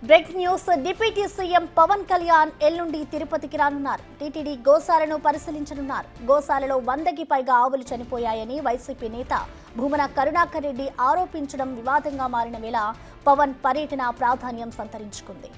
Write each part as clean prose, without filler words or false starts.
Breaking news. Deputy CM Pawan Kalyan ఎల్లుండి తిరుపతికి రానున్నారు. టీటీడీ గోశాలను పరిశీలించనున్నారు. గోశాలలో 100కి పైగా ఆవులు చనిపోయాయని వైసీపీ నేత భూమన కరుణాకర్ రెడ్డి ఆరోపించడం వివాదంగా మారిన వేళ పవన్ పర్యటన ప్రాధాన్యం సంతరించుకుంది.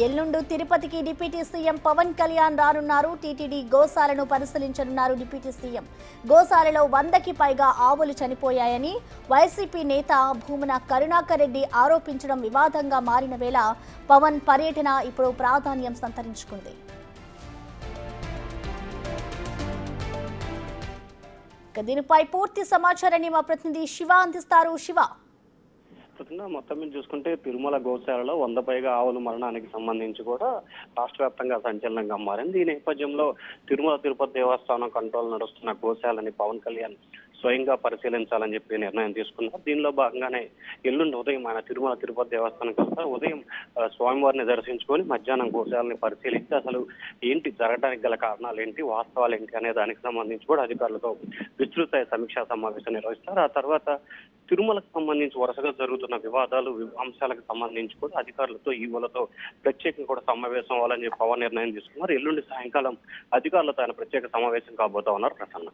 ఎల్లుండి తిరుపతికి డిప్యూటీ సీఎం పవన్ కళ్యాణ్ రానున్నారు. టీటీడీ గోశాలను పరిశీలించనున్నారు. డిప్యూటీ సీఎం గోశాలలో 100కి పైగా ఆవులు చనిపోయాయని వైసీపీ నేత భూమన కరుణాకర్ రెడ్డి ఆరోపించడం వివాదంగా మారిన వేళ పవన్ పర్యటన ఇప్పుడు ప్రాధాన్యం సంతరించుకుంది. దీనిపై పూర్తి సమాచారాన్ని మా ప్రతినిధి శివ అందిస్తారు. శివ, మొత్తం మీద చూసుకుంటే తిరుమల గోశాలలో 100 పైగా ఆవుల మరణానికి సంబంధించి కూడా రాష్ట్ర వ్యాప్తంగా సంచలనంగా మారింది. ఈ నేపథ్యంలో తిరుమల తిరుపతి దేవస్థానం కంట్రోల్ నడుస్తున్న గోశాలని పవన్ కళ్యాణ్ స్వయంగా పరిశీలించాలని చెప్పి నిర్ణయం తీసుకున్నారు. దీనిలో భాగంగానే ఎల్లుండి ఉదయం ఆయన తిరుమల తిరుపతి దేవస్థానం కదా ఉదయం స్వామివారిని దర్శించుకొని మధ్యాహ్నం గోశాలని పరిశీలించి అసలు ఏంటి జరగడానికి గల కారణాలు ఏంటి, వాస్తవాలు ఏంటి అనే దానికి సంబంధించి కూడా అధికారులతో విస్తృత సమీక్షా సమావేశం నిర్వహిస్తారు. ఆ తర్వాత తిరుమలకు సంబంధించి వరుసగా జరుగుతున్న వివాదాలు అంశాలకు సంబంధించి కూడా అధికారులతో ఈవోలతో ప్రత్యేకంగా కూడా సమావేశం అవ్వాలని చెప్పి పవన్ నిర్ణయం తీసుకున్నారు. ఎల్లుండి సాయంకాలం అధికారులతో ఆయన ప్రత్యేక సమావేశం కాబోతా ఉన్నారు. ప్రసన్న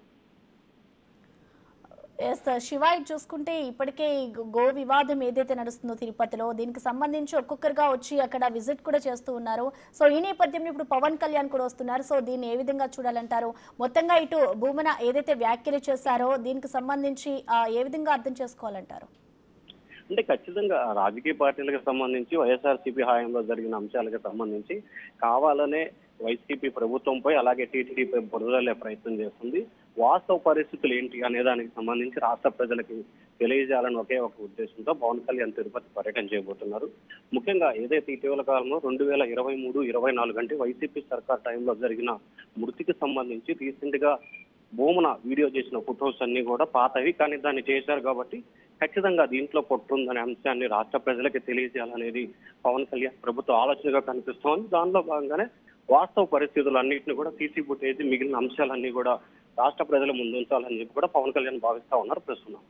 శివ, చూసుకుంటే ఇప్పటికే గో వివాదం ఏదైతే నడుస్తుందో తిరుపతిలో, దీనికి సంబంధించి ఒక్కొక్కరుగా వచ్చి అక్కడ విజిట్ కూడా చేస్తూ ఉన్నారు. సో ఈ నేపథ్యంలో ఇప్పుడు పవన్ కళ్యాణ్ కూడా వస్తున్నారు. సో దీన్ని ఏ విధంగా చూడాలంటారు? మొత్తంగా ఇటు భూమన ఏదైతే వ్యాఖ్యలు చేశారో దీనికి సంబంధించి ఏ విధంగా అర్థం చేసుకోవాలంటారు? అంటే ఖచ్చితంగా రాజకీయ పార్టీలకు సంబంధించి వైఎస్ఆర్సీపీ హయాంలో జరిగిన అంశాలకు సంబంధించి కావాలనే వైసీపీ ప్రభుత్వంపై అలాగే టీటీడీపై బురదలే ప్రయత్నం చేస్తుంది. వాస్తవ పరిస్థితులు ఏంటి అనే దానికి సంబంధించి రాష్ట్ర ప్రజలకి తెలియజేయాలని ఒకే ఒక ఉద్దేశంతో పవన్ కళ్యాణ్ తిరుపతి పర్యటన చేయబోతున్నారు. ముఖ్యంగా ఏదైతే ఇటీవల కాలంలో 2023-24 అంటే వైసీపీ సర్కార్ టైంలో జరిగిన మృతికి సంబంధించి రీసెంట్ గా భూమన వీడియో చేసిన ఫొటోస్ అన్ని కూడా పాతవి, కానీ దాన్ని చేశారు కాబట్టి ఖచ్చితంగా దీంట్లో పొట్టుందనే అంశాన్ని రాష్ట్ర ప్రజలకి తెలియజేయాలనేది పవన్ కళ్యాణ్ ప్రభుత్వ ఆలోచనగా కనిపిస్తోంది. దానిలో భాగంగానే వాస్తవ పరిస్థితులు అన్నింటినీ కూడా తీసి పుట్టేసి మిగిలిన అంశాలన్నీ కూడా రాష్ట్ర ప్రజల ముందుంచాలని చెప్పి కూడా పవన్ కళ్యాణ్ భావిస్తా ఉన్నారు ప్రస్తుతం.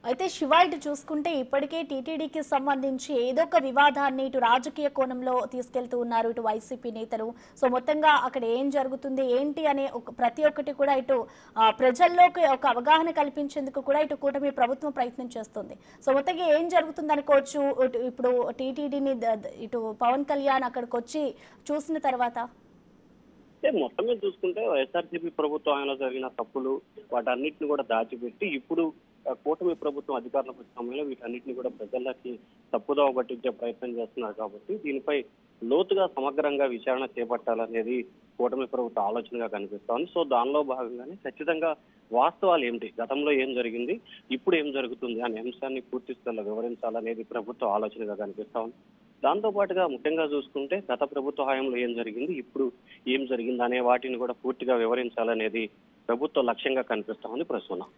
అయితే శివ, ఇటు చూసుకుంటే ఇప్పటికే టీటీడీకి సంబంధించి ఏదో ఒక వివాదాన్ని ఇటు రాజకీయ కోణంలో తీసుకెళ్తూ ఉన్నారు ఇటు వైసీపీ నేతలు. సో మొత్తంగా అక్కడ ఏం జరుగుతుంది ఏంటి అనే ప్రతి ఒక్కటి కూడా ఇటు ప్రజల్లోకి ఒక అవగాహన కల్పించేందుకు కూడా ఇటు కూటమి ప్రభుత్వం ప్రయత్నం చేస్తుంది. సో మొత్తంగా ఏం జరుగుతుంది అనుకోవచ్చు ఇప్పుడు టీటీడీని ఇటు పవన్ కళ్యాణ్ అక్కడికి వచ్చి చూసిన తర్వాత? మొత్తం మీద చూసుకుంటే వైఎస్ఆర్సీపీ ప్రభుత్వంలో జరిగిన తప్పులు వాటన్నిటిని కూడా దాచిపెట్టి ఇప్పుడు కూటమి ప్రభుత్వం అధికారంలోకి వచ్చే సమయంలో వీటన్నిటిని కూడా ప్రజలకి తప్పుదోవ పట్టించే ప్రయత్నం చేస్తున్నారు. కాబట్టి దీనిపై లోతుగా సమగ్రంగా విచారణ చేపట్టాలనేది కూటమి ప్రభుత్వ ఆలోచనగా కనిపిస్తోంది. సో దానిలో భాగంగానే ఖచ్చితంగా వాస్తవాలు ఏమిటి, గతంలో ఏం జరిగింది, ఇప్పుడు ఏం జరుగుతుంది అనే అంశాన్ని పూర్తి స్థాయిలో వివరించాలనేది ప్రభుత్వ ఆలోచనగా కనిపిస్తా ఉంది. దాంతో పాటుగా ముఖ్యంగా చూసుకుంటే గత ప్రభుత్వ హయాంలో ఏం జరిగింది, ఇప్పుడు ఏం జరిగింది అనే వాటిని కూడా పూర్తిగా వివరించాలనేది ప్రభుత్వ లక్ష్యంగా కనిపిస్తా ఉంది ప్రస్తుతం.